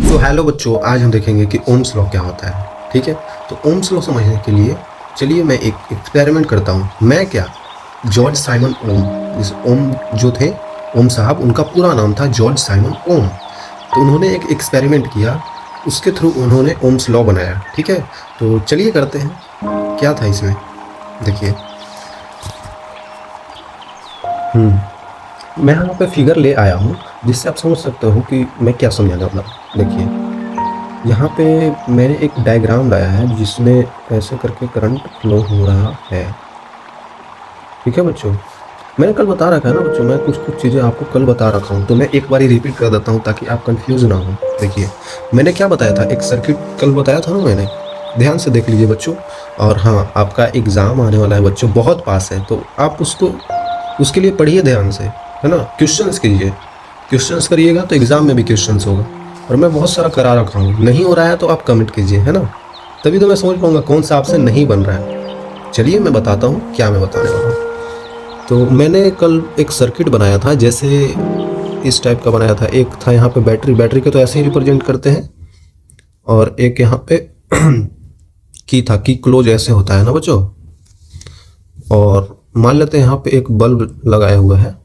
तो हेलो बच्चों, आज हम देखेंगे कि ओम्स लॉ क्या होता है। ठीक है, तो ओम्स लॉ समझने के लिए चलिए मैं एक एक्सपेरिमेंट करता हूँ। मैं क्या, जॉर्ज साइमन ओम, इस ओम जो थे, ओम साहब, उनका पूरा नाम था जॉर्ज साइमन ओम। तो उन्होंने एक एक्सपेरिमेंट किया, उसके थ्रू उन्होंने ओम्स लॉ बनाया। ठीक है, तो चलिए करते हैं। क्या था इसमें, देखिए। मैं यहाँ पे फिगर ले आया हूँ जिससे आप समझ सकते हो कि मैं क्या समझाना वाला हूँ। देखिए, यहाँ पे मैंने एक डायग्राम लाया है जिसमें ऐसे करके करंट फ्लो हो रहा है। ठीक है बच्चों, मैंने कल बता रखा है ना बच्चों, मैं कुछ कुछ चीज़ें आपको कल बता रखा हूँ, तो मैं एक बार रिपीट कर देता हूँ ताकि आप कंफ्यूज ना हो। देखिए, मैंने क्या बताया था, एक सर्किट कल बताया था ना मैंने, ध्यान से देख लीजिए बच्चों। और हाँ, आपका एग्ज़ाम आने वाला है बच्चों, बहुत पास है, तो आप उसको उसके लिए पढ़िए ध्यान से, है ना। क्वेश्चंस कीजिए, क्वेश्चंस करिएगा तो एग्ज़ाम में भी क्वेश्चंस होगा। और मैं बहुत सारा करा रखा हूँ, नहीं हो रहा है तो आप कमेंट कीजिए, है ना। तभी तो मैं समझ पाऊंगा कौन सा आपसे नहीं बन रहा है। चलिए मैं बताता हूँ क्या मैं बताने वाला हूँ। तो मैंने कल एक सर्किट बनाया था, जैसे इस टाइप का बनाया था। एक था यहाँ पे बैटरी, बैटरी के तो ऐसे ही रिप्रेजेंट करते हैं। और एक यहाँ पे की था, की क्लोज ऐसे होता है ना बच्चों। और मान लेते हैं यहाँ पे एक बल्ब लगाया हुआ है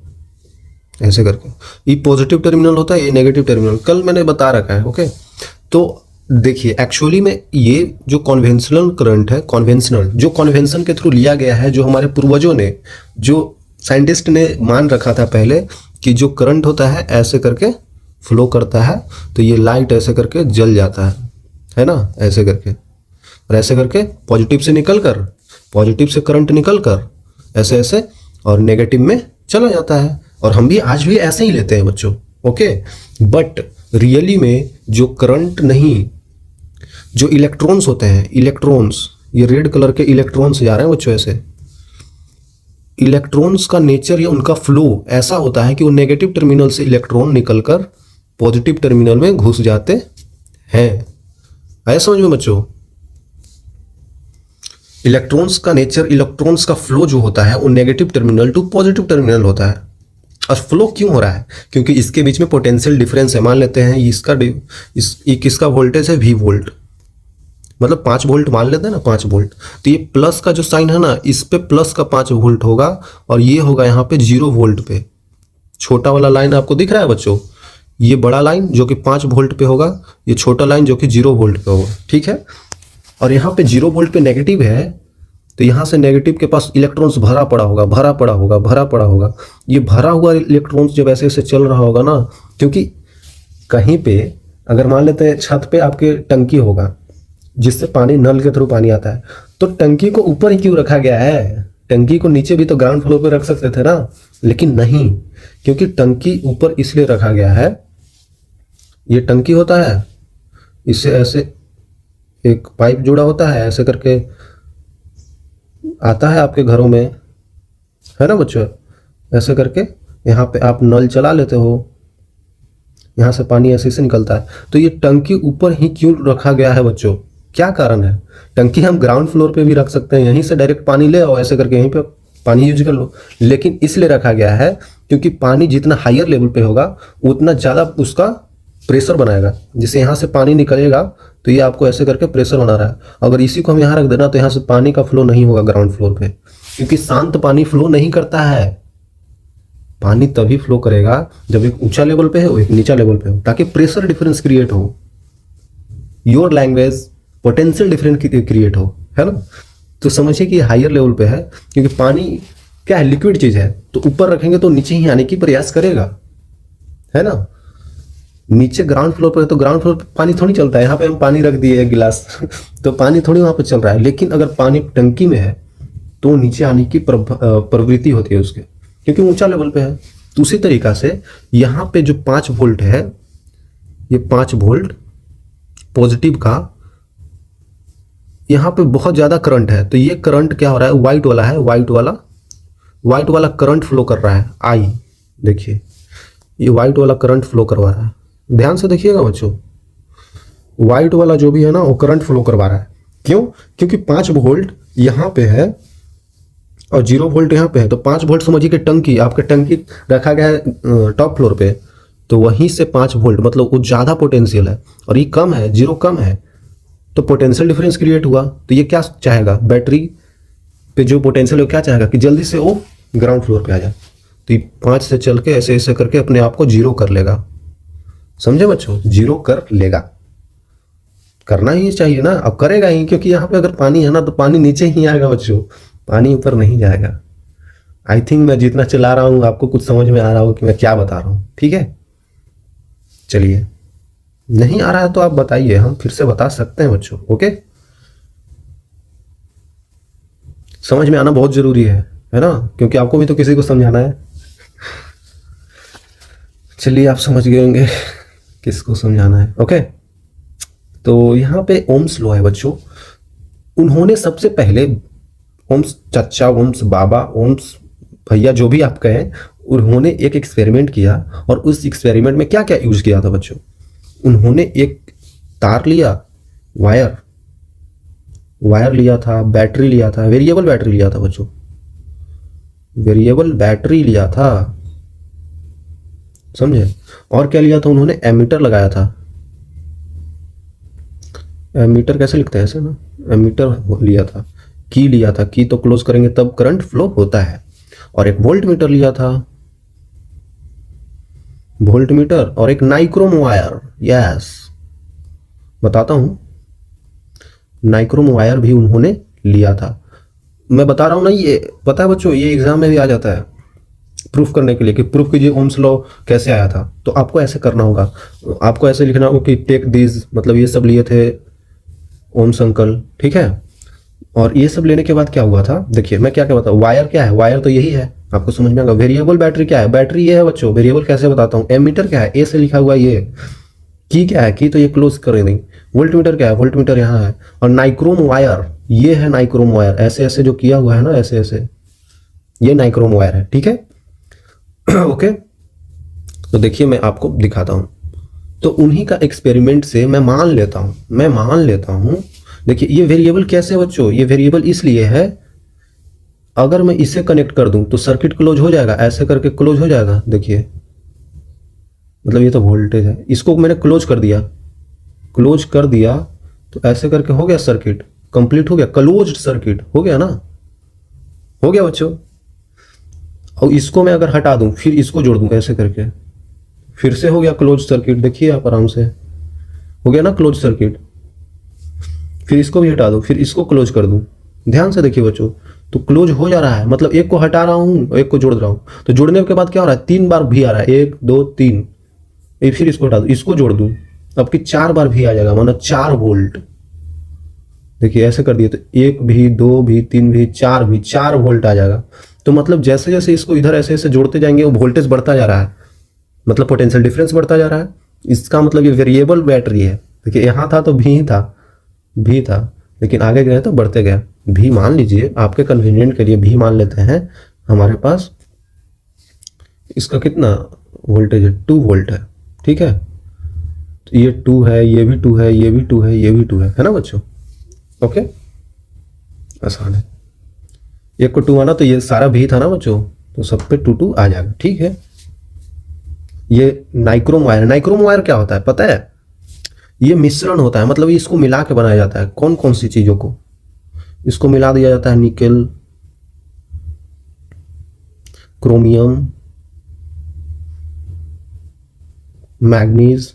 ऐसे करके। ये पॉजिटिव टर्मिनल होता है, ये नेगेटिव टर्मिनल, कल मैंने बता रखा है। ओके, तो देखिए, एक्चुअली में ये जो कन्वेंशनल करंट है, कन्वेंशनल जो कन्वेंशन के थ्रू लिया गया है, जो हमारे पूर्वजों ने, जो साइंटिस्ट ने मान रखा था पहले कि जो करंट होता है ऐसे करके फ्लो करता है, तो ये लाइट ऐसे करके जल जाता है ना, ऐसे करके। और ऐसे करके पॉजिटिव से निकल कर, पॉजिटिव से करंट निकल कर ऐसे ऐसे और नेगेटिव में चला जाता है। और हम भी आज भी ऐसे ही लेते हैं बच्चों। ओके, बट रियली में जो करंट नहीं, जो इलेक्ट्रॉन्स होते हैं, इलेक्ट्रॉन्स, ये रेड कलर के इलेक्ट्रॉन्स जा रहे हैं बच्चों ऐसे। इलेक्ट्रॉन्स का नेचर या उनका फ्लो ऐसा होता है कि वो नेगेटिव टर्मिनल से इलेक्ट्रॉन निकलकर पॉजिटिव टर्मिनल में घुस जाते हैं। आया समझ में बच्चों? इलेक्ट्रॉन्स का नेचर, इलेक्ट्रॉन्स का फ्लो जो होता है वो negative terminal to positive terminal होता है। और फ्लो क्यों हो रहा है? क्योंकि इसके बीच में पोटेंशियल डिफरेंस है। मान लेते हैं किसका वोल्टेज है, V वोल्ट, मतलब 5 वोल्ट मान लेते हैं ना, 5 वोल्ट। तो ये प्लस का जो साइन है ना, इस पे प्लस का 5 वोल्ट होगा, और ये होगा यहाँ पे 0 वोल्ट पे। छोटा वाला लाइन आपको दिख रहा है बच्चों, ये बड़ा लाइन जो कि 5 वोल्ट पे होगा, ये छोटा लाइन जो कि 0 वोल्ट पे होगा। ठीक है, और यहाँ पे 0 वोल्ट पे नेगेटिव है, तो यहाँ से नेगेटिव के पास इलेक्ट्रॉन्स भरा पड़ा होगा, भरा पड़ा होगा, भरा पड़ा होगा। ये भरा हुआ इलेक्ट्रॉन्स जब ऐसे ऐसे चल रहा होगा ना, क्योंकि कहीं पे अगर मान लेते हैं छत पे आपके टंकी होगा जिससे पानी, नल के थ्रू पानी आता है, तो टंकी को ऊपर ही क्यों रखा गया है? टंकी को नीचे भी तो ग्राउंड फ्लोर पे रख सकते थे ना, लेकिन नहीं, क्योंकि टंकी ऊपर इसलिए रखा गया है। ये टंकी होता है, इससे ऐसे एक पाइप जुड़ा होता है, ऐसे करके आता है आपके घरों में, है ना बच्चों। ऐसे करके यहाँ पे आप नल चला लेते हो, यहाँ से पानी ऐसे से निकलता है। तो ये टंकी ऊपर ही क्यों रखा गया है बच्चों? क्या कारण है? टंकी हम ग्राउंड फ्लोर पे भी रख सकते हैं, यहीं से डायरेक्ट पानी ले आओ, ऐसे करके यहीं पे पानी यूज कर लो। लेकिन इसलिए रखा गया है क्योंकि पानी जितना हायर लेवल पे होगा उतना ज़्यादा उसका प्रेशर बनाएगा। जैसे यहाँ से पानी निकलेगा तो ये आपको ऐसे करके प्रेशर बना रहा है। अगर इसी को हम यहाँ रख देना तो यहाँ से पानी का फ्लो नहीं होगा ग्राउंड फ्लोर पे, क्योंकि शांत पानी फ्लो नहीं करता है। पानी तभी फ्लो करेगा जब एक ऊंचा लेवल पे हो, एक नीचा लेवल पे हो, ताकि प्रेशर डिफरेंस क्रिएट हो, your language potential difference create हो, है ना। तो समझिए कि हायर लेवल पे है, क्योंकि पानी क्या है, लिक्विड चीज है, तो ऊपर रखेंगे तो नीचे ही आने की प्रयास करेगा, है ना। नीचे ग्राउंड फ्लोर पर, तो ग्राउंड फ्लोर पर पानी थोड़ी चलता है। यहाँ पे हम पानी रख दिए एक गिलास तो पानी थोड़ी वहां पर चल रहा है। लेकिन अगर पानी टंकी में है तो नीचे आने की प्रवृत्ति होती है उसके, क्योंकि ऊंचा लेवल पे है। तो उसी तरीका से यहाँ पे जो 5 वोल्ट है, ये 5 वोल्ट पॉजिटिव का, यहाँ पे बहुत ज़्यादा करंट है। तो ये करंट क्या हो रहा है, वाइट वाला है, वाइट वाला करंट फ्लो कर रहा है, आई। देखिए, ये वाइट वाला करंट फ्लो करवा रहा है, ध्यान से देखिएगा बच्चों। वाइट वाला जो भी है ना, वो करंट फ्लो करवा रहा है। क्यों? क्योंकि 5 वोल्ट यहाँ पे है और 0 वोल्ट यहाँ पे है। तो 5 वोल्ट समझिए कि टंकी, आपके टंकी रखा गया है टॉप फ्लोर पे, तो वहीं से 5 वोल्ट, मतलब वो ज़्यादा पोटेंशियल है और ये कम है, 0 कम है, तो पोटेंशियल डिफरेंस क्रिएट हुआ। तो ये क्या चाहेगा, बैटरी पे जो पोटेंशियल है वो क्या चाहेगा कि जल्दी से वो ग्राउंड फ्लोर पे आ जाए। तो ये 5 से चल के ऐसे ऐसे करके अपने आप को 0 कर लेगा। समझे बच्चों, 0 कर लेगा। करना ही चाहिए ना, अब करेगा ही, क्योंकि यहाँ पे अगर पानी है ना तो पानी नीचे ही आएगा बच्चों, पानी ऊपर नहीं जाएगा। आई थिंक मैं जितना चला रहा हूँ आपको कुछ समझ में आ रहा हो कि मैं क्या बता रहा हूँ। ठीक है, चलिए, नहीं आ रहा है तो आप बताइए, हम फिर से बता सकते हैं बच्चों। ओके, समझ में आना बहुत जरूरी है ना, क्योंकि आपको भी तो किसी को समझाना है। चलिए, आप समझ गए होंगे किसको समझाना है। ओके, तो यहाँ पे ओम्स लॉ है बच्चों। उन्होंने सबसे पहले, ओम्स चचा, ओम्स बाबा, ओम्स भैया, जो भी आप कहें, उन्होंने एक एक्सपेरिमेंट किया। और उस एक्सपेरिमेंट में क्या क्या यूज किया था बच्चों, उन्होंने एक तार लिया, वायर लिया था, बैटरी लिया था, वेरिएबल बैटरी लिया था बच्चों, वेरिएबल बैटरी लिया था, समझे। और क्या लिया था उन्होंने, एमीटर लगाया था। एमीटर कैसे लिखते हैं, ऐसे ना, एमीटर लिया था। की लिया था, की तो क्लोज करेंगे तब करंट फ्लो होता है। और एक वोल्ट मीटर लिया था, वोल्ट मीटर, और एक नाइक्रोम वायर। यस, बताता हूं, नाइक्रोम वायर भी उन्होंने लिया था। मैं बता रहा हूं ना, ये पता है बच्चों, ये एग्जाम में भी आ जाता है प्रूफ करने के लिए कि प्रूफ कीजिए ओम्स लॉ कैसे आया था। तो आपको ऐसे करना होगा, आपको ऐसे लिखना होगा कि टेक दिस, मतलब ये सब लिए थे ओम्स अंकल, ठीक है। और ये सब लेने के बाद क्या हुआ था, देखिए मैं क्या क्या बताऊँ। वायर क्या है, वायर तो यही है, आपको समझ में आएगा। वेरिएबल बैटरी क्या है, बैटरी ये है बच्चों। वेरिएबल कैसे बताता हूँ, एमीटर क्या है, ए से लिखा हुआ ये। की क्या है, की तो ये क्लोज कर देंगे। वोल्ट मीटर क्या है, वोल्ट मीटर यहाँ है। और नाइक्रोम वायर, ये है नाइक्रोम वायर, ऐसे ऐसे जो किया हुआ है ना, ऐसे ऐसे, ये नाइक्रोम वायर है, ठीक है। ओके, तो देखिए मैं आपको दिखाता हूँ। तो उन्हीं का एक्सपेरिमेंट से मैं मान लेता हूँ, देखिए ये वेरिएबल कैसे बच्चों, ये वेरिएबल इसलिए है, अगर मैं इसे कनेक्ट कर दूं तो सर्किट क्लोज हो जाएगा, ऐसे करके क्लोज हो जाएगा। देखिए, मतलब ये तो वोल्टेज है, इसको मैंने क्लोज कर दिया तो ऐसे करके हो गया, सर्किट कंप्लीट हो गया, क्लोज्ड सर्किट हो गया ना, हो गया बच्चों। और इसको मैं अगर हटा दूं, फिर इसको जोड़ दूं ऐसे करके, फिर से हो गया क्लोज सर्किट। देखिए आप आराम से, हो गया ना क्लोज सर्किट। फिर इसको भी हटा दूं, फिर इसको क्लोज कर दूं, ध्यान से देखिए बच्चों, तो क्लोज हो जा रहा है। मतलब एक को हटा रहा हूं और एक को जोड़ रहा हूं, तो जोड़ने के बाद क्या हो रहा है, 3 बार भी आ रहा है, 1 2 3। फिर इसको हटा दूं, इसको जोड़ दूं, अब की 4 बार भी आ जाएगा, मतलब 4 वोल्ट। देखिए ऐसे कर दिए तो 1 भी, 2 भी, 3 भी, 4 भी, 4 वोल्ट आ जाएगा। तो मतलब जैसे जैसे इसको इधर ऐसे ऐसे जोड़ते जाएंगे, वो वोल्टेज बढ़ता जा रहा है, मतलब पोटेंशियल डिफरेंस बढ़ता जा रहा है। इसका मतलब ये वेरिएबल बैटरी है। देखिए यहाँ था तो भी था, लेकिन आगे गए तो बढ़ते गया। भी मान लीजिए, आपके कन्वीनियंट के लिए भी मान लेते हैं। हमारे पास इसका कितना वोल्टेज है, 2 वोल्ट है, ठीक है। तो ये 2 है, ये भी 2 है, ये भी 2 है, ये भी 2 है ना बच्चों। ओके, आसान है। एक को 2 आना तो ये सारा भी था ना बच्चों, तो सब पे 2 2 आ जाएगा, ठीक है। ये नाइक्रोम वायर क्या होता है पता है, ये मिश्रण होता है, मतलब इसको मिला के बनाया जाता है। कौन कौन सी चीजों को इसको मिला दिया जाता है, निकेल, क्रोमियम, मैग्नीज,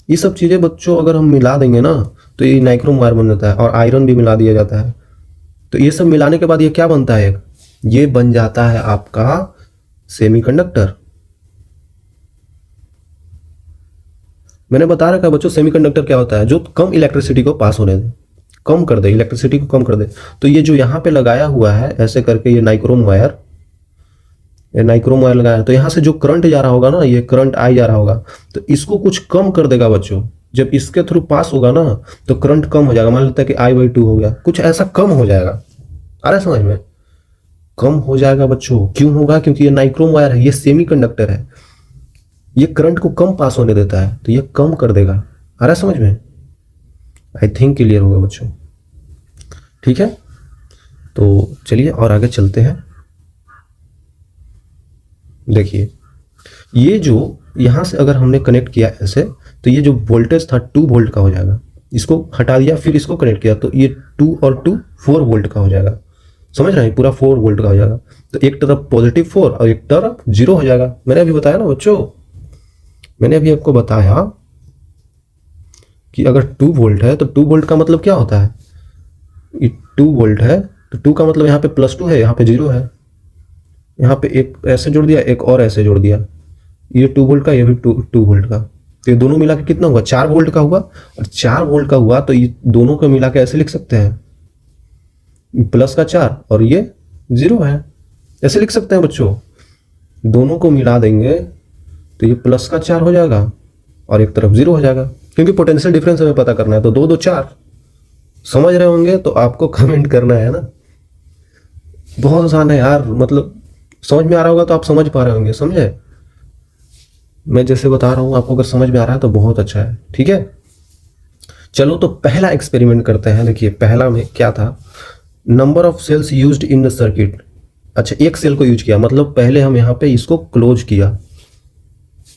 ये सब चीजें बच्चों अगर हम मिला देंगे ना तो ये नाइक्रोम वायर बन जाता है। और आयरन भी मिला दिया जाता है। तो ये सब मिलाने के बाद ये क्या बनता है, ये बन जाता है आपका सेमीकंडक्टर। मैंने बता रखा है बच्चों, सेमीकंडक्टर क्या होता है, जो कम इलेक्ट्रिसिटी को पास होने दे, कम कर दे, इलेक्ट्रिसिटी को कम कर दे। तो ये जो यहाँ पे लगाया हुआ है ऐसे करके, ये नाइक्रोम वायर लगाया है, तो यहाँ से जो करंट जा रहा होगा ना, ये करंट आई जा रहा होगा, तो इसको कुछ कम कर देगा बच्चों। जब इसके थ्रू पास होगा ना तो करंट कम हो जाएगा। मान लेते हैं कि I/2 हो गया, कुछ ऐसा कम हो जाएगा। आ रहा है समझ में, कम हो जाएगा बच्चों। क्यों होगा, क्योंकि ये नाइक्रोम वायर है, ये सेमीकंडक्टर है, ये करंट को कम पास होने देता है, तो ये कम कर देगा। आ रहा है समझ में, आई थिंक क्लियर होगा बच्चों, ठीक है। तो चलिए और आगे चलते हैं। देखिए ये जो यहाँ से अगर हमने कनेक्ट किया ऐसे, तो ये जो वोल्टेज था 2 वोल्ट का हो जाएगा। इसको हटा दिया, फिर इसको कनेक्ट किया, तो ये 2 और 2 4 वोल्ट का हो जाएगा। समझ रहे हैं, पूरा 4 वोल्ट का हो जाएगा। तो एक तरफ पॉजिटिव 4 और एक तरफ 0 हो जाएगा। मैंने अभी बताया ना बच्चों, मैंने अभी आपको बताया कि अगर 2 वोल्ट है तो 2 वोल्ट का मतलब क्या होता है, ये 2 वोल्ट है तो 2 का मतलब यहाँ पे +2 है, यहाँ पे 0 है। यहाँ पे एक ऐसे जोड़ दिया, एक और ऐसे जोड़ दिया, ये 2 वोल्ट का, ये भी 2 वोल्ट का। तो ये दोनों मिला के कितना हुआ, 4 वोल्ट का हुआ। और 4 वोल्ट का हुआ तो ये दोनों को मिला के ऐसे लिख सकते हैं, प्लस का 4 और ये 0 है, ऐसे लिख सकते हैं बच्चों। दोनों को मिला देंगे तो ये प्लस का 4 हो जाएगा और एक तरफ 0 हो जाएगा, क्योंकि पोटेंशियल डिफरेंस हमें पता करना है। तो 2 2 4, समझ रहे होंगे तो आपको कमेंट करना है ना। बहुत आसान है यार, मतलब समझ में आ रहा होगा तो आप समझ पा रहे होंगे, समझे। मैं जैसे बता रहा हूँ आपको अगर समझ में आ रहा है तो बहुत अच्छा है, ठीक है। चलो तो पहला एक्सपेरिमेंट करते हैं। देखिए पहला में क्या था, number of cells used in the circuit. अच्छा, एक सेल को यूज किया, मतलब पहले हम यहाँ पे इसको क्लोज किया।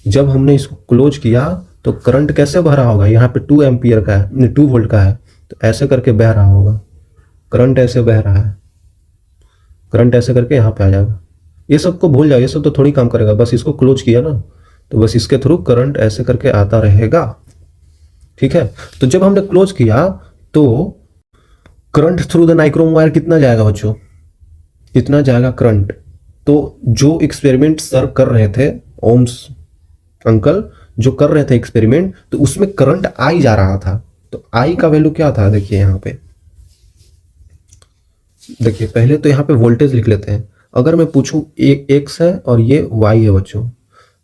जब हमने इसको क्लोज किया तो करंट कैसे बह रहा होगा, यहाँ पे 2 एम्पियर का है, 2 वोल्ट का है, तो ऐसे करके बह रहा होगा। करंट ऐसे बह रहा है, करंट ऐसे करके यहाँ पे आ जाएगा। ये सबको भूल जाओ, ये सब तो थोड़ी काम करेगा। बस इसको क्लोज किया ना, तो बस इसके थ्रू करंट ऐसे करके आता रहेगा, ठीक है। तो जब हमने क्लोज किया तो current through the nichrome wire कितना जाएगा बच्चों, इतना जाएगा करंट। तो जो एक्सपेरिमेंट सर कर रहे थे, ओम्स अंकल जो कर रहे थे एक्सपेरिमेंट, तो उसमें करंट आई जा रहा था। तो आई का वैल्यू क्या था, देखिए यहाँ पे, देखिए पहले तो यहाँ पे वोल्टेज लिख लेते हैं। अगर मैं पूछूं एक एक्स है और ये वाई है बच्चों,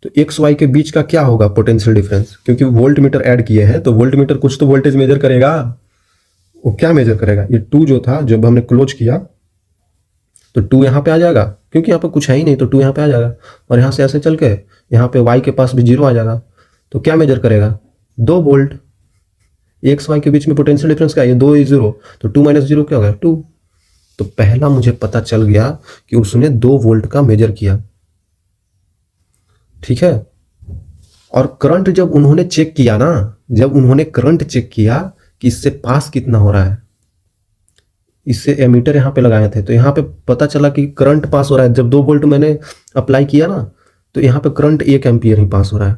तो एक्स वाई के बीच का क्या होगा पोटेंशियल डिफरेंस, क्योंकि वोल्ट मीटर ऐड किए हैं तो वोल्ट मीटर कुछ तो वोल्टेज मेजर करेगा। वो क्या मेजर करेगा, ये 2 जो था जब हमने क्लोज किया तो 2 यहाँ पे आ जाएगा, क्योंकि यहाँ पे कुछ है ही नहीं तो 2 यहाँ पे आ जाएगा। और यहाँ से ऐसे चल के यहाँ पे वाई के पास भी 0 आ जाएगा। तो क्या मेजर करेगा, 2 वोल्ट। एक्स वाई के बीच में पोटेंशियल डिफरेंस क्या है, ये 2 0, तो 2 - 0 क्या होगा, 2। तो पहला मुझे पता चल गया कि उसने 2 वोल्ट का मेजर किया, ठीक है। और करंट जब उन्होंने चेक किया ना, जब उन्होंने करंट चेक किया कि इससे पास कितना हो रहा है, इससे एमीटर यहाँ पे लगाए थे, तो यहाँ पे पता चला कि करंट पास हो रहा है। जब 2 वोल्ट मैंने अप्लाई किया ना, तो यहाँ पे करंट 1 एम्पियर ही पास हो रहा है।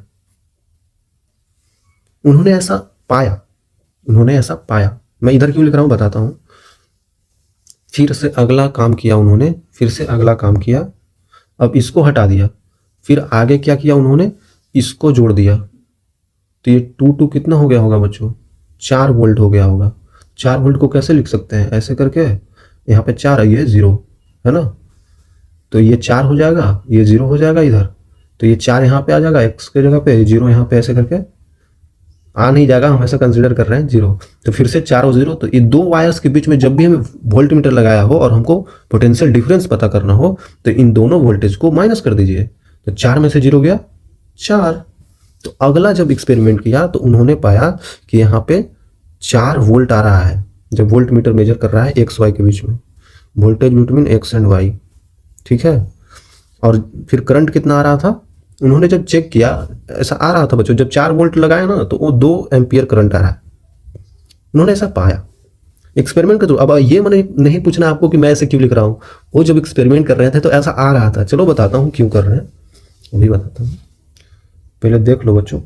उन्होंने ऐसा पाया, उन्होंने ऐसा पाया। मैं इधर क्यों लिख रहा हूं बताता हूं। फिर से अगला काम किया उन्होंने, फिर से अगला काम किया। अब इसको हटा दिया, फिर आगे क्या किया उन्होंने, इसको जोड़ दिया। तो ये 2 2 कितना हो गया होगा बच्चों, 4 वोल्ट हो गया होगा। 4 वोल्ट को कैसे लिख सकते हैं, ऐसे करके, यहाँ पे 4 है, ये 0 है ना, तो ये 4 हो जाएगा, ये 0 हो जाएगा इधर। तो ये 4 यहाँ पे आ जाएगा एक्स के जगह पे, 0 यहाँ पे ऐसे करके आ नहीं जाएगा, हम ऐसा कंसीडर कर रहे हैं 0। तो फिर से 4 और 0, तो ये 2 वायर्स के बीच में जब भी हमें वोल्ट मीटर लगाया हो और हमको पोटेंशियल डिफरेंस पता करना हो, तो इन दोनों वोल्टेज को माइनस कर दीजिए। तो 4 में से 0 गया 4। तो अगला जब एक्सपेरिमेंट किया तो उन्होंने पाया कि यहाँ पे 4 वोल्ट आ रहा है। जब वोल्ट मीटर मेजर कर रहा है एक्स वाई के बीच में, voltage between X and Y, ठीक है। और फिर करंट कितना आ रहा था, उन्होंने जब चेक किया ऐसा आ रहा था बच्चों, जब 4 वोल्ट लगाया ना तो वो 2 एम्पियर करंट आ रहा है। उन्होंने ऐसा पाया एक्सपेरिमेंट के थ्रू। अब ये मैंने नहीं पूछना आपको कि मैं ऐसे क्यों लिख रहा हूँ, वो जब एक्सपेरिमेंट कर रहे थे तो ऐसा आ रहा था। चलो बताता हूँ क्यों कर रहे हैं, अभी बताता हूँ, पहले देख लो बच्चों।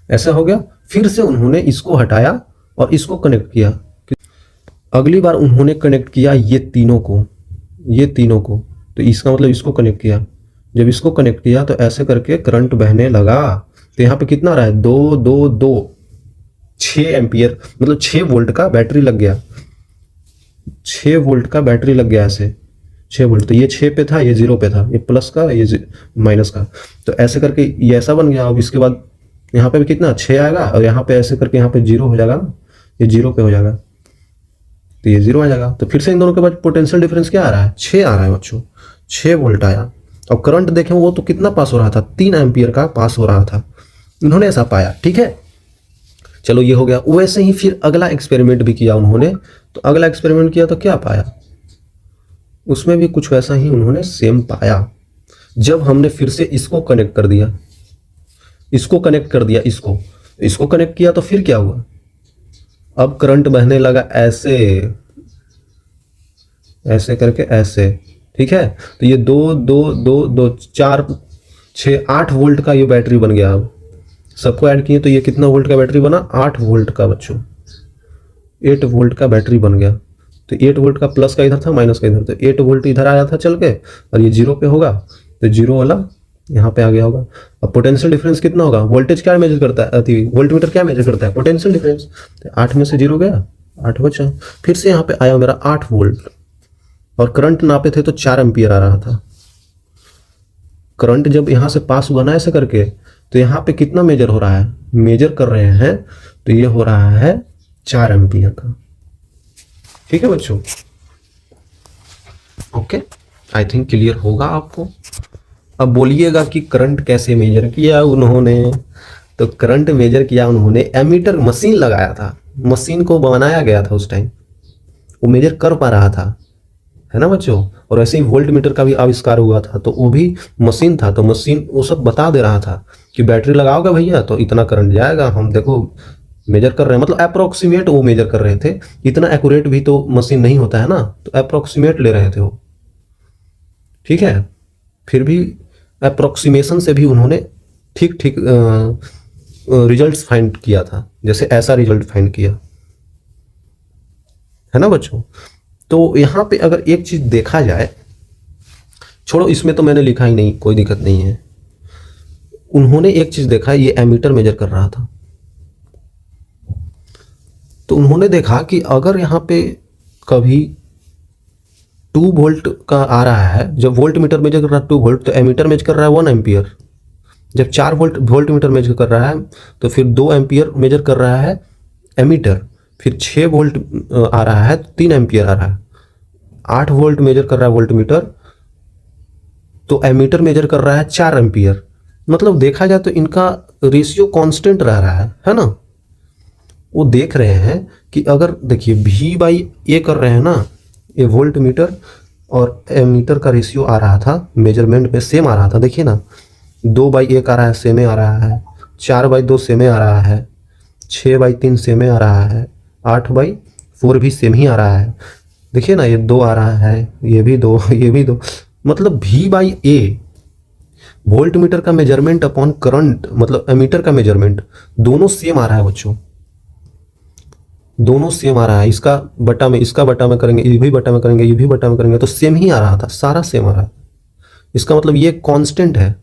ऐसा हो गया, फिर से उन्होंने इसको हटाया और इसको कनेक्ट किया। अगली बार उन्होंने कनेक्ट किया ये तीनों को, ये तीनों को, तो इसका मतलब इसको कनेक्ट किया। जब इसको कनेक्ट किया तो ऐसे करके करंट बहने लगा। तो यहाँ पे कितना आ रहा है, 2 2 2, 6 एम्पियर, मतलब 6 वोल्ट का बैटरी लग गया। 6 वोल्ट का बैटरी लग गया ऐसे, 6 वोल्ट। तो ये 6 पे था, ये 0 पे था, ये प्लस का, ये माइनस का। तो ऐसे करके ये ऐसा बन गया। अब इसके बाद यहाँ पे भी कितना 6 आएगा, और यहाँ पे ऐसे करके यहाँ पे 0 हो जाएगा ना, ये 0 पे हो जाएगा, तो ये 0 आ जाएगा। तो फिर से इन दोनों के बाद पोटेंशियल डिफरेंस क्या आ रहा है, 6 आ रहा है बच्चों, 6 वोल्ट आया। और करंट देखें वो तो कितना पास हो रहा था, 3 एम्पियर का पास हो रहा था। उन्होंने ऐसा पाया, ठीक है। चलो ये हो गया। वैसे ही फिर अगला एक्सपेरिमेंट भी किया उन्होंने। तो अगला एक्सपेरिमेंट किया तो क्या पाया, उसमें भी कुछ वैसा ही उन्होंने सेम पाया। जब हमने फिर से इसको कनेक्ट कर दिया, इसको कनेक्ट कर दिया, इसको कनेक्ट किया, तो फिर क्या हुआ, अब करंट बहने लगा ऐसे, ऐसे करके ऐसे, ठीक है। तो ये 2 4 6 8 वोल्ट का ये बैटरी बन गया। अब सबको ऐड किए तो ये कितना वोल्ट का बैटरी बना, 8 वोल्ट का बच्चों, 8 वोल्ट का बैटरी बन गया। तो 8 वोल्ट का प्लस का इधर था, माइनस का इधर, तो 8 वोल्ट इधर आया था चल के, और ये 0 पे होगा, तो 0 वाला यहाँ पे आ गया होगा। अब पोटेंशियल डिफरेंस कितना होगा, वोल्टेज क्या मेजर करता है, अति वोल्ट मीटर क्या मेजर करता है, पोटेंशियल डिफरेंस। 8 में से 0 गया, 8 बचा, फिर से यहाँ पे आया मेरा 8 वोल्ट, और करंट नापे थे तो 4 एम्पियर आ रहा था। करंट जब यहाँ से पास हुआ ना ऐसे करके, तो यहाँ पे कितना मेजर हो रहा है, मेजर कर रहे हैं, तो ये हो रहा है 4 एम्पियर का। ठीक है बच्चों, ओके, आई थिंक क्लियर होगा आपको। अब बोलिएगा कि करंट कैसे मेजर किया उन्होंने। तो करंट मेजर किया उन्होंने, एमीटर मशीन लगाया था, मशीन को बनाया गया था उस टाइम, वो मेजर कर पा रहा था, है ना बच्चों। और ऐसे ही वोल्ट मीटर का भी आविष्कार हुआ था, तो वो भी मशीन था, तो मशीन वो सब बता दे रहा था कि बैटरी लगाओगे भैया तो इतना करंट जाएगा, हम देखो मेजर कर रहे हैं, मतलब अप्रोक्सीमेट वो मेजर कर रहे थे। इतना एक्यूरेट भी तो मशीन नहीं होता है ना, तो अप्रोक्सीमेट ले रहे थे वो, ठीक है। फिर भी अप्रोक्सीमेशन से भी उन्होंने ठीक ठीक रिजल्ट्स फाइंड किया था, जैसे ऐसा रिजल्ट फाइंड किया, है ना बच्चों। तो यहाँ पे अगर एक चीज देखा जाए, छोड़ो इसमें तो मैंने लिखा ही नहीं, कोई दिक्कत नहीं है। उन्होंने एक चीज देखा, ये एमीटर मेजर कर रहा था, तो उन्होंने देखा कि अगर यहाँ पे कभी 2 वोल्ट का आ रहा है, जब वोल्ट मीटर मेजर कर रहा है 2 वोल्ट, तो एमीटर मेजर कर रहा है 1 एम्पियर। जब 4 वोल्ट मीटर मेजर कर रहा है, तो फिर 2 एम्पियर मेजर कर रहा है एमीटर। फिर 6 वोल्ट आ रहा है, 3 एम्पियर आ रहा है। 8 वोल्ट मेजर कर रहा है वोल्ट मीटर, तो एमीटर मेजर कर रहा है 4 एम्पियर। मतलब देखा जाए तो इनका रेशियो कांस्टेंट रह रहा है ना। वो देख रहे हैं कि अगर देखिए V बाई ए कर रहे हैं ना, ये वोल्ट मीटर और एमीटर का रेशियो आ रहा था मेजरमेंट में सेम आ रहा था, देखिए ना, 2/1 आ रहा है, सेमे आ रहा है, 4/2 सेमे आ रहा है, 6/3 सेमे आ रहा है, 8/4 भी सेम ही आ रहा है, देखिए ना, ये 2 आ रहा है, ये भी 2 ये भी 2। मतलब V/A वोल्ट मीटर का मेजरमेंट अपॉन करंट, मतलब एमीटर का मेजरमेंट, दोनों सेम आ रहा है बच्चों, दोनों सेम आ रहा है। इसका बटा में इसका बटा में करेंगे, ये भी बटा में करेंगे, ये भी बटा में करेंगे, तो सेम ही आ रहा था, सारा सेम आ रहा है। इसका मतलब ये कांस्टेंट है।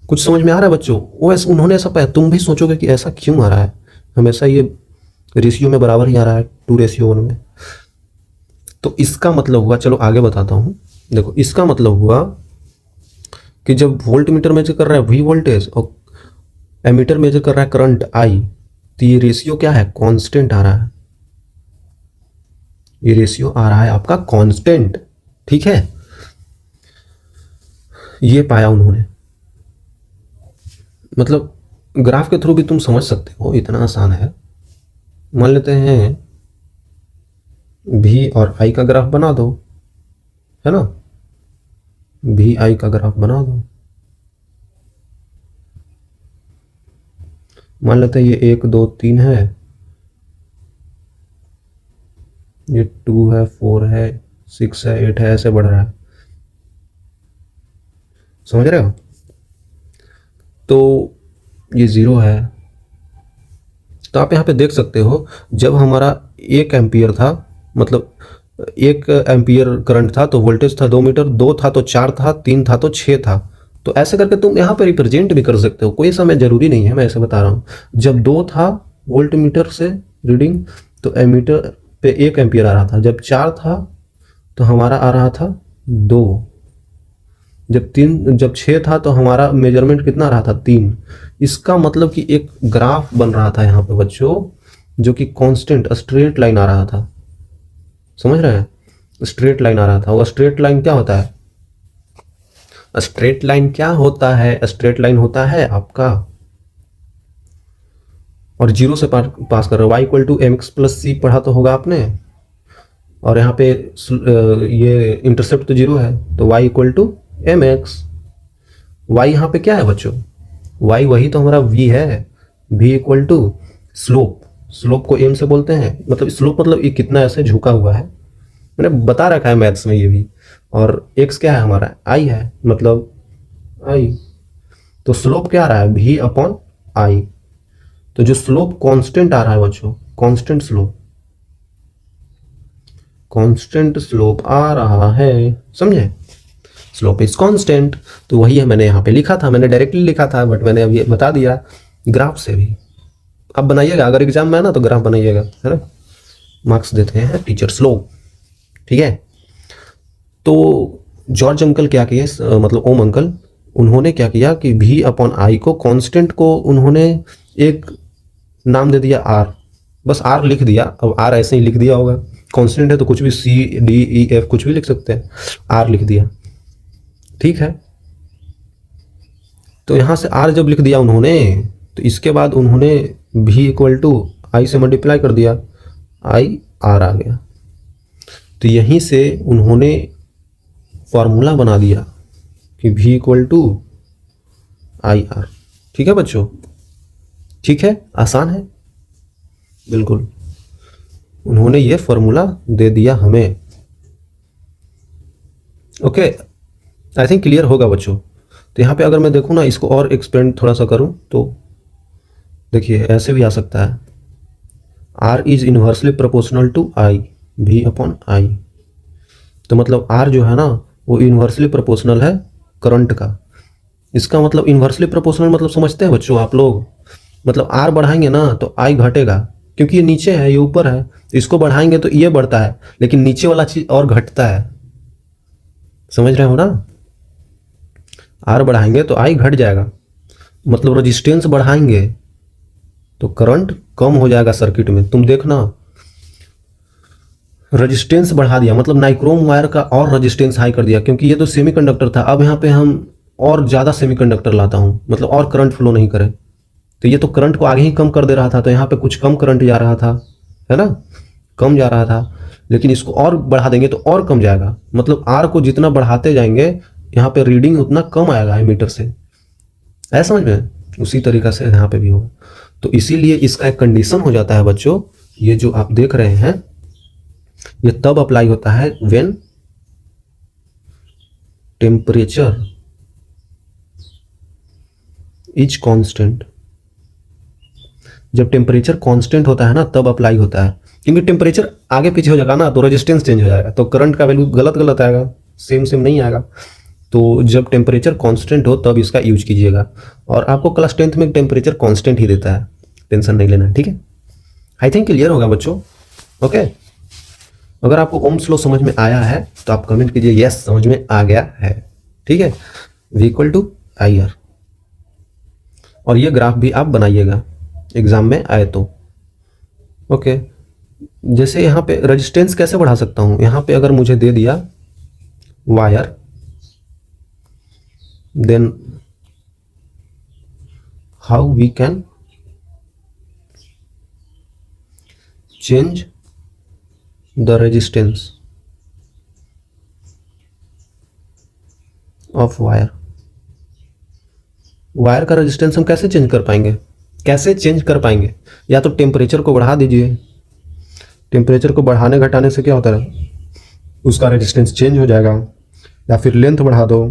कुछ समझ में आ रहा है बच्चों। वो ऐसा उन्होंने ऐसा पाया, तुम भी सोचोगे कि ऐसा क्यों आ रहा है, हमेशा ये रेशियो में बराबर ही आ रहा है 2:1 में। तो इसका मतलब हुआ, चलो आगे बताता हूँ। देखो इसका मतलब हुआ कि जब वोल्ट मीटर मेजर कर रहा है V वोल्टेज और एमीटर मेजर कर रहा है करंट I, तो ये रेशियो क्या है, कांस्टेंट आ रहा है। ये रेशियो आ रहा है आपका कांस्टेंट, ठीक है। ये पाया उन्होंने, मतलब ग्राफ के थ्रू भी तुम समझ सकते हो, इतना आसान है। मान लेते हैं V और I का ग्राफ बना दो, है ना, V I का ग्राफ बना दो। मान लेते हैं ये 1 2 3 है, ये 2 है, 4 है, 6 है, 8 है, ऐसे बढ़ रहा है, समझ रहे हो। तो ये 0 है। तो आप यहाँ पे देख सकते हो, जब हमारा 1 एम्पियर था, मतलब 1 एम्पियर करंट था, तो वोल्टेज था 2 मीटर, 2 था तो 4 था, 3 था तो 6 था। तो ऐसे करके तुम यहाँ पे रिप्रेजेंट भी कर सकते हो, कोई समय जरूरी नहीं है, मैं ऐसे बता रहा हूँ। जब 2 था वोल्ट मीटर से रीडिंग, तो एमीटर पे 1 एम्पियर आ रहा था। जब 4 था तो हमारा आ रहा था 2। जब 6 था तो हमारा मेजरमेंट कितना आ रहा था, 3। इसका मतलब कि एक ग्राफ बन रहा था यहाँ पे बच्चों, जो कि कांस्टेंट स्ट्रेट लाइन आ रहा था, समझ रहे हैं, स्ट्रेट लाइन आ रहा था। और स्ट्रेट लाइन क्या होता है, स्ट्रेट लाइन क्या होता है, स्ट्रेट लाइन होता है आपका, और 0 से पास कर रहे हो, y = mx + c पढ़ा तो होगा आपने। और यहाँ पे ये इंटरसेप्ट तो 0 है, तो y = mx। y यहाँ पे क्या है बच्चों, y वही तो हमारा v है, v equal to slope. Slope को m से बोलते हैं, मतलब स्लोप मतलब ये कितना ऐसे झुका हुआ है, मैंने बता रखा है मैथ्स में ये भी। और x क्या है हमारा, i है, मतलब i। तो स्लोप क्या आ रहा है, v अपॉन i। तो जो स्लोप कांस्टेंट आ रहा है बच्चों, कांस्टेंट स्लोप, कांस्टेंट स्लोप आ रहा है, समझे, स्लोप इज कांस्टेंट। तो वही है, मैंने यहाँ पे लिखा था, मैंने डायरेक्टली लिखा था, बट मैंने अभी बता दिया ग्राफ से भी। अब बनाइएगा, अगर एग्जाम में है ना तो ग्राफ बनाइएगा, है ना, मार्क्स देते हैं टीचर्स लोग, ठीक है। तो जॉर्ज अंकल क्या किए, मतलब ओम अंकल, उन्होंने क्या किया कि v अपॉन आई को, कांस्टेंट को उन्होंने एक नाम दे दिया r, बस r लिख दिया। अब r ऐसे ही लिख दिया होगा, कांस्टेंट है तो कुछ भी c d e f कुछ भी लिख सकते हैं, r लिख दिया, ठीक है। तो यहाँ से r जब लिख दिया उन्होंने, तो इसके बाद उन्होंने v इक्वल टू आई से मल्टीप्लाई कर दिया, i r आ गया। तो यहीं से उन्होंने फॉर्मूला बना दिया कि v equal to I R. ठीक है बच्चों, ठीक है, आसान है बिल्कुल, उन्होंने ये फॉर्मूला दे दिया हमें। ओके, आई थिंक क्लियर होगा बच्चों। तो यहाँ पे अगर मैं देखूँ ना, इसको और एक्सपेंड थोड़ा सा करूँ तो देखिए ऐसे भी आ सकता है, r is inversely proportional to i, v upon I. तो मतलब r जो है ना वो इन्वर्सली प्रोपोर्शनल है करंट का। इसका मतलब इन्वर्सली प्रोपोर्शनल मतलब समझते हैं बच्चों आप लोग, मतलब r बढ़ाएंगे ना तो i घटेगा, क्योंकि ये नीचे है ये ऊपर है, तो इसको बढ़ाएंगे तो ये बढ़ता है, लेकिन नीचे वाला चीज और घटता है, समझ रहे हो ना। r बढ़ाएंगे तो i घट जाएगा, मतलब रेजिस्टेंस बढ़ाएंगे तो करंट कम हो जाएगा सर्किट में। तुम देखना, रेजिस्टेंस बढ़ा दिया मतलब नाइक्रोम वायर का और रेजिस्टेंस हाई कर दिया, क्योंकि ये तो सेमीकंडक्टर था, अब यहाँ पे हम और ज़्यादा सेमीकंडक्टर लाता हूँ, मतलब और करंट फ्लो नहीं करे, तो ये तो करंट को आगे ही कम कर दे रहा था, तो यहाँ पे कुछ कम करंट जा रहा था, है ना, कम जा रहा था, लेकिन इसको और बढ़ा देंगे तो और कम जाएगा, मतलब आर को जितना बढ़ाते जाएंगे यहाँ पे रीडिंग उतना कम आएगा एमीटर से, है समझ में। उसी तरीका से यहाँ पे भी होगा। तो इसीलिए इसका एक कंडीशन हो जाता है बच्चों, ये जो आप देख रहे हैं ये तब अप्लाई होता है व्हेन टेम्परेचर इज कांस्टेंट। जब टेम्परेचर कांस्टेंट होता है ना तब अप्लाई होता है, क्योंकि टेम्परेचर आगे पीछे हो जाएगा ना तो रेजिस्टेंस चेंज हो जाएगा, तो करंट का वैल्यू गलत गलत आएगा, सेम सेम नहीं आएगा। तो जब टेम्परेचर कांस्टेंट हो तब इसका यूज कीजिएगा, और आपको क्लास 10th में टेम्परेचर कांस्टेंट ही देता है, टेंशन नहीं लेना, ठीक है। आई थिंक क्लियर होगा बच्चों। ओके, अगर आपको ओम्स लॉ समझ में आया है तो आप कमेंट कीजिए यस समझ में आ गया है, ठीक है। v equal to I R, और ये ग्राफ भी आप बनाइएगा एग्जाम में आए तो। ओके, जैसे यहाँ पे रेजिस्टेंस कैसे बढ़ा सकता हूँ, यहाँ पे अगर मुझे दे दिया wire, then how we can change the resistance of wire. Wire का रेजिस्टेंस हम कैसे चेंज कर पाएंगे, कैसे चेंज कर पाएंगे, या तो टेम्परेचर को बढ़ा दीजिए, टेम्परेचर को बढ़ाने घटाने से क्या होता है उसका रेजिस्टेंस चेंज हो जाएगा, या फिर लेंथ बढ़ा दो।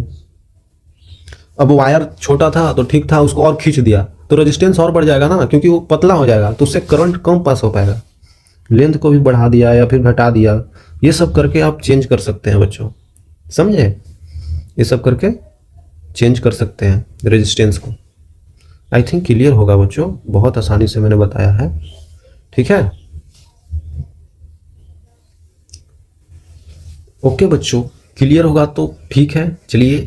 अब वायर छोटा था तो ठीक था, उसको और खींच दिया तो रेजिस्टेंस और बढ़ जाएगा ना, क्योंकि वो पतला हो जाएगा तो उससे करंट कम पास हो पाएगा। लेंथ को भी बढ़ा दिया या फिर घटा दिया, ये सब करके आप चेंज कर सकते हैं बच्चों, समझे, ये सब करके चेंज कर सकते हैं रेजिस्टेंस को। आई थिंक क्लियर होगा बच्चों, बहुत आसानी से मैंने बताया है, ठीक है। ओके बच्चों, क्लियर होगा तो ठीक है, चलिए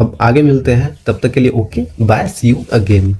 अब आगे मिलते हैं, तब तक के लिए okay bye, see you again.